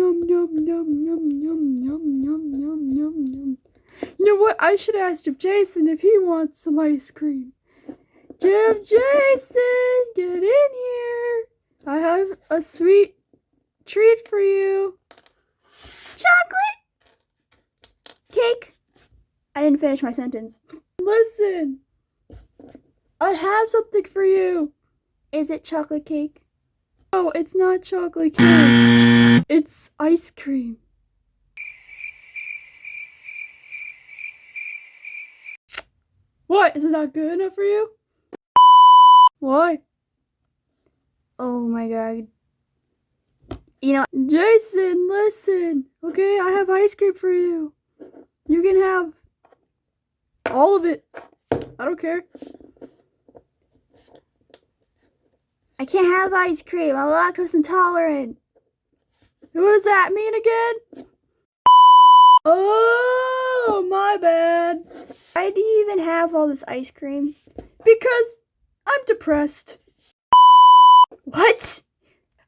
Yum, yum, yum, yum, yum, yum, yum, yum, yum, yum. You know what? I should ask Jason if he wants some ice cream. Jason, get in here. I have a sweet treat for you. Chocolate cake. I didn't finish my sentence. Listen, I have something for you. Is it chocolate cake? No, it's not chocolate cake. It's ice cream. What? Is it not good enough for you? Why? Oh my god. You know, Jason, listen. Okay, I have ice cream for you. You can have all of it. I don't care. I can't have ice cream. I'm lactose intolerant. What does that mean again? Oh, my bad. Why do you even have all this ice cream? Because I'm depressed. What?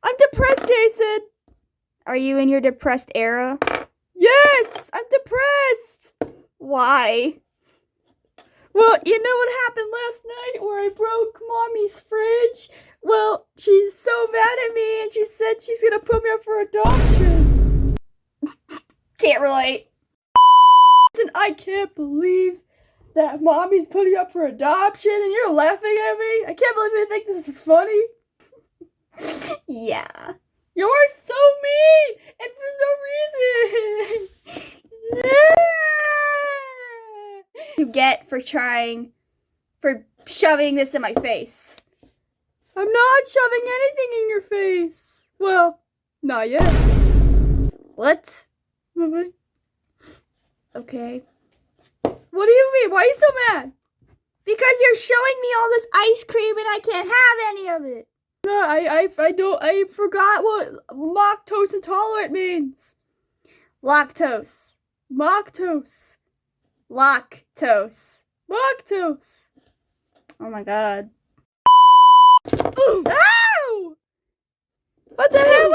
I'm depressed, Jason. Are you in your depressed era? Yes, I'm depressed. Why? Well, you know what happened last night where I broke Mommy's fridge? Well, she's so mad at me and she said she's gonna put me up for adoption. Can't relate. And I can't believe that Mommy's putting up for adoption and you're laughing at me. I can't believe you think this is funny. Yeah. You're so mean and for no reason. Yeah. You get for shoving this in my face. I'm not shoving anything in your face. Well, not yet. What? Okay. What do you mean? Why are you so mad? Because you're showing me all this ice cream and I can't have any of it. No, I forgot what lactose intolerant means. Lactose. Lactose. Lactose. Lactose. Oh my god. Ooh. Ow! What the hell?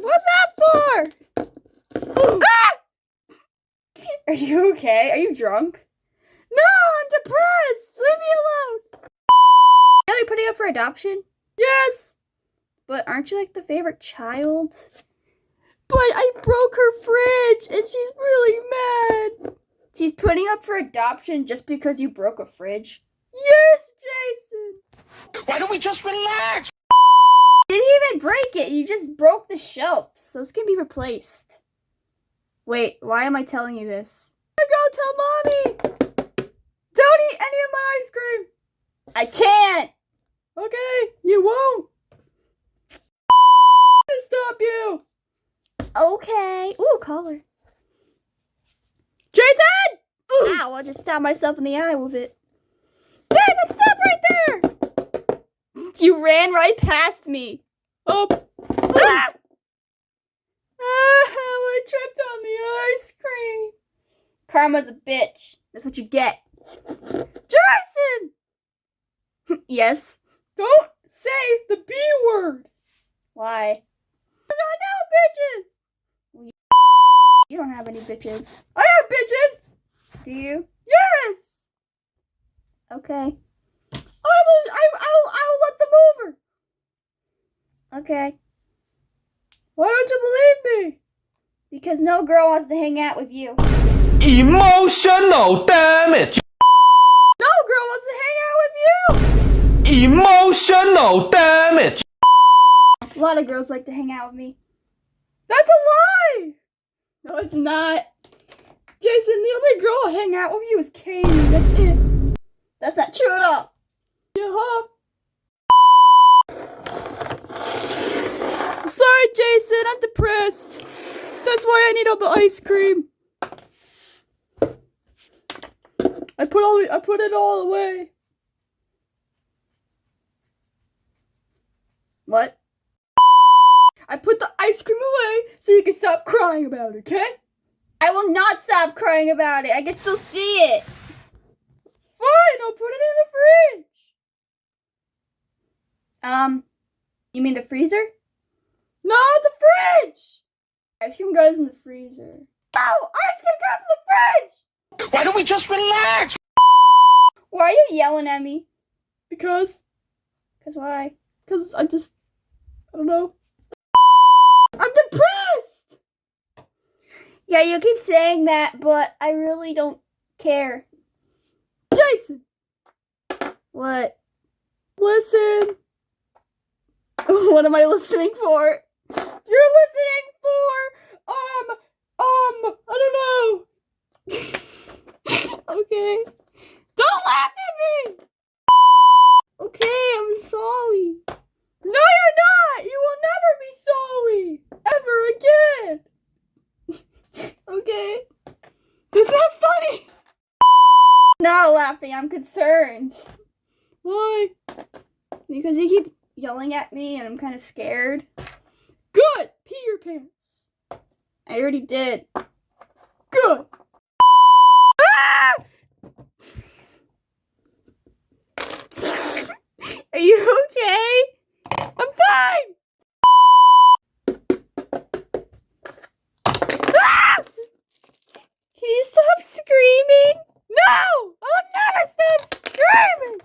What's that for? Ah! Are you okay? Are you drunk? No, I'm depressed. Leave me alone. Are you putting up for adoption? Yes. But aren't you like the favorite child? But I broke her fridge and she's really mad. She's putting up for adoption just because you broke a fridge? Yes, Jason. Why don't we just relax? You didn't even break it. You just broke the shelves. So it's gonna be replaced. Wait, why am I telling you this? I gotta tell Mommy. Don't eat any of my ice cream. I can't. Okay, you won't. I'm gonna stop you. Okay. Ooh, collar. Jason! Ooh. Ow, I just stabbed myself in the eye with it. Jason, stop right there! You ran right past me. Oh. Ah! I tripped on the ice cream. Karma's a bitch. That's what you get. Jason! Yes? Don't say the B word. Why? I got no bitches. You don't have any bitches. I have bitches. Do you? Yes. Okay. I will let them over. Okay. Why don't you believe me? Because no girl wants to hang out with you. Emotional damage. No girl wants to hang out with you. Emotional damage. A lot of girls like to hang out with me. That's a lie. No, it's not. Jason, the only girl I hang out with you is Katie. That's it. That's not true at all. Yeah. I'm sorry, Jason. I'm depressed. That's why I need all the ice cream. I put it all away. What? I put the ice cream away so you can stop crying about it, okay? I will not stop crying about it. I can still see it. Fine, I'll put it in the fridge. You mean the freezer? No, the fridge! Ice cream goes in the freezer. Oh, ice cream goes in the fridge! Why don't we just relax? Why are you yelling at me? Because Why? I don't know. I'm depressed! Yeah, you keep saying that, but I really don't care. Jason, What? listen. What am I listening for? You're listening for, I don't know. Okay. Don't laugh at me! Okay, I'm sorry. No, you're not. You will never be sorry ever again. Okay. That's not funny. Not laughing, I'm concerned. Why? Because you keep yelling at me and I'm kind of scared. Good. Pee your pants. I already did. Good. Ah! Are you okay? I'm fine. Ah! Can you stop screaming? No, I'll never stop screaming.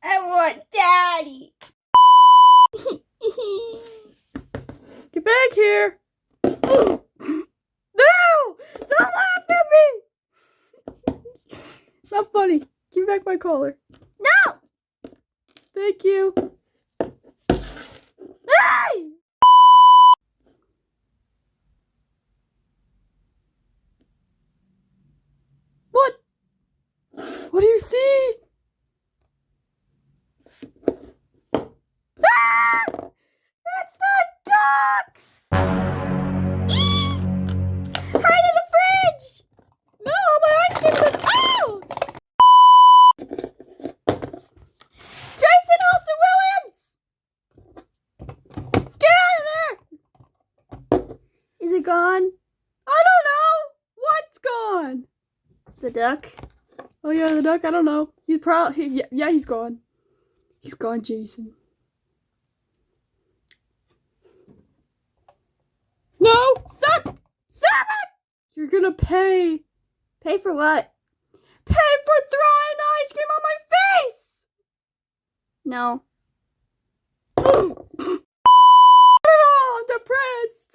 I want daddy. Get back here. No, don't laugh at me. Not funny. Give back my collar. No! Thank you. Hey! What? What do you see? Ah! That's the duck! Hide in the fridge! No, my ice cream is... Oh! Jason Austin Williams! Get out of there! Is it gone? I don't know. What's gone? The duck? Oh yeah, the duck. I don't know. He's probably yeah. He's gone. He's gone, Jason. No! Stop! Stop it! You're gonna pay. Pay for what? Pay for throwing the ice cream on my face! No. Oh, I'm depressed.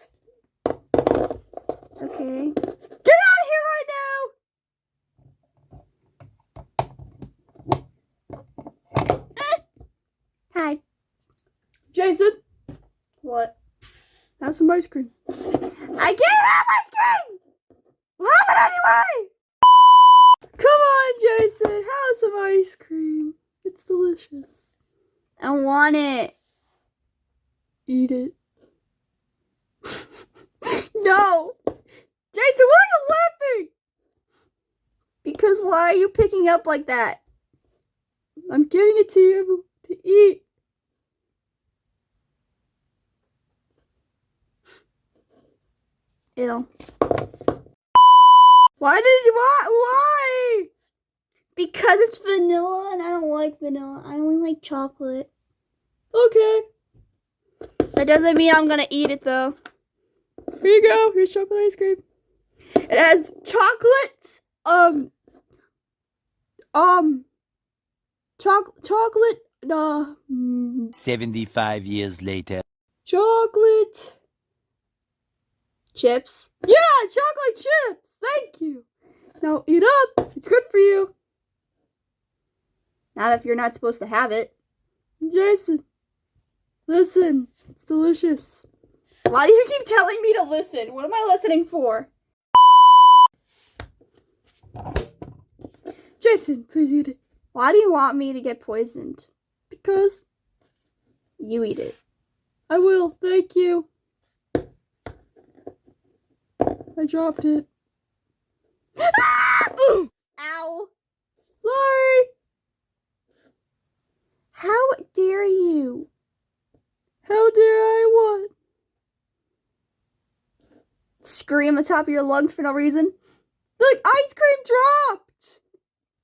Okay. Get out of here right now! Hi. Jason, What? have some ice cream. I can't have ice cream! Have it anyway! Come on, Jason, have some ice cream. It's delicious. I want it. Eat it. No! Jason, why are you laughing? Because why are you picking up like that? I'm giving it to you to eat. Ew. Why did you why? Because it's vanilla and I don't like vanilla. I only like chocolate. Okay. That doesn't mean I'm gonna eat it though. Here you go. Here's chocolate ice cream. It has chocolate. Chocolate. 75 years later. Chocolate. Chips. Yeah, chocolate chips. Thank you. Now eat up. It's good for you. Not if you're not supposed to have it. Jason, listen. It's delicious. Why do you keep telling me to listen? What am I listening for? Jason, please eat it. Why do you want me to get poisoned? Because You eat it. I will. Thank you. I dropped it. Ow. Sorry. How dare you? How dare I what? Scream at the top of your lungs for no reason? Look, ice cream dropped.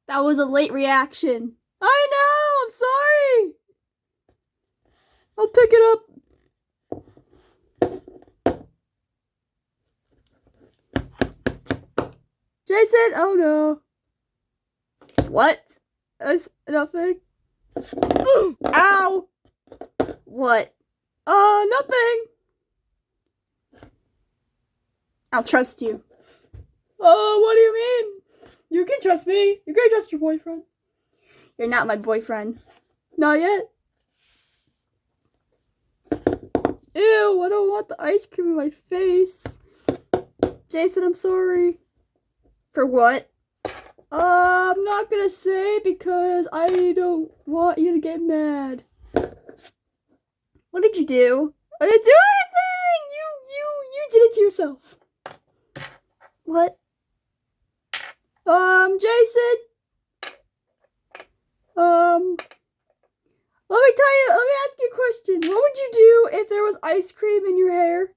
That was a late reaction. I know, I'm sorry. I'll pick it up. Jason, oh no. What? Nothing. Ow! What? Nothing. I'll trust you. What do you mean? You can trust me. You can trust your boyfriend. You're not my boyfriend. Not yet. Ew, I don't want the ice cream in my face. Jason, I'm sorry. For what? I'm not gonna say because I don't want you to get mad. What did you do? I didn't do anything! You did it to yourself. What? Jason? Let me ask you a question. What would you do if there was ice cream in your hair?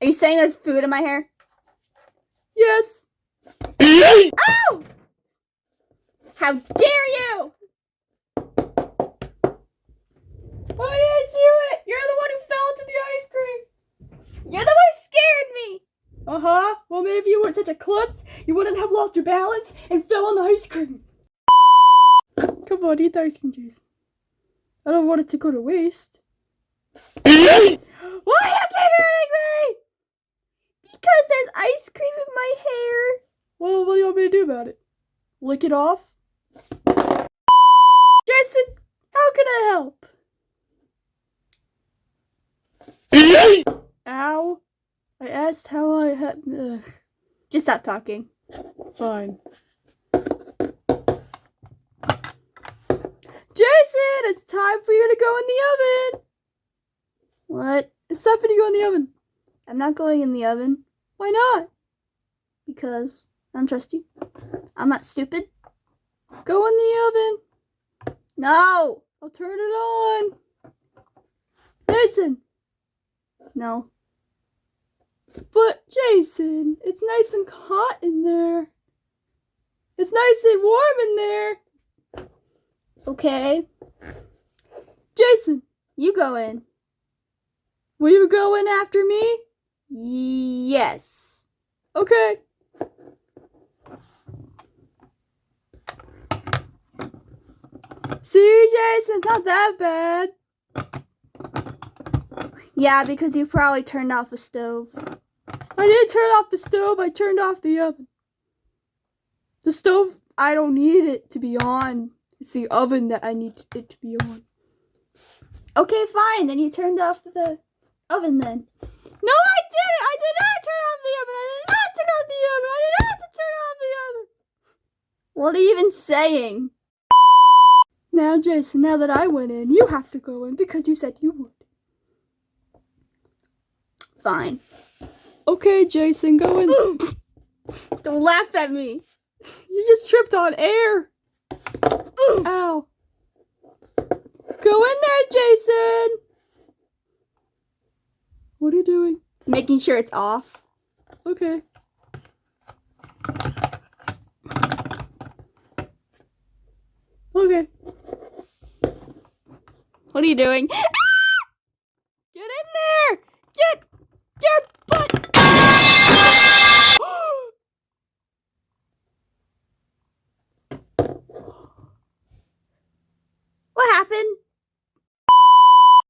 Are you saying there's food in my hair? Yes. Ow! How dare you! I didn't do it! You're the one who fell into the ice cream! You're the one who scared me! Uh-huh. Well, maybe if you weren't such a klutz, you wouldn't have lost your balance and fell on the ice cream. Come on, eat the ice cream, Jason. I don't want it to go to waste. Why are you keep hurting me? Because there's ice cream in my hair. Well, what do you want me to do about it? Lick it off? Jason, how can I help? Ow. I asked how I had... Just stop talking. Fine. Jason, it's time for you to go in the oven. What? It's time for you to go in the oven. I'm not going in the oven. Why not? Because I don't trust you. I'm not stupid. Go in the oven. No! I'll turn it on. Jason! No. But, Jason, it's nice and hot in there. It's nice and warm in there. Okay. Jason, you go in. Will you go in after me? Yes. Okay. See, Jason, it's not that bad. Yeah, because you probably turned off the stove. I didn't turn off the stove, I turned off the oven. The stove, I don't need it to be on. It's the oven that I need it to be on. Okay, fine, then you turned off the oven then. No, I didn't! I did not turn off the oven! I did not turn off the oven! I did not turn off the oven! What are you even saying? Now, Jason, now that I went in, you have to go in because you said you would. Fine. Okay, Jason, go in. Don't laugh at me. You just tripped on air. Ow. Go in there, Jason. What are you doing? Making sure it's off. Okay. Okay. What are you doing?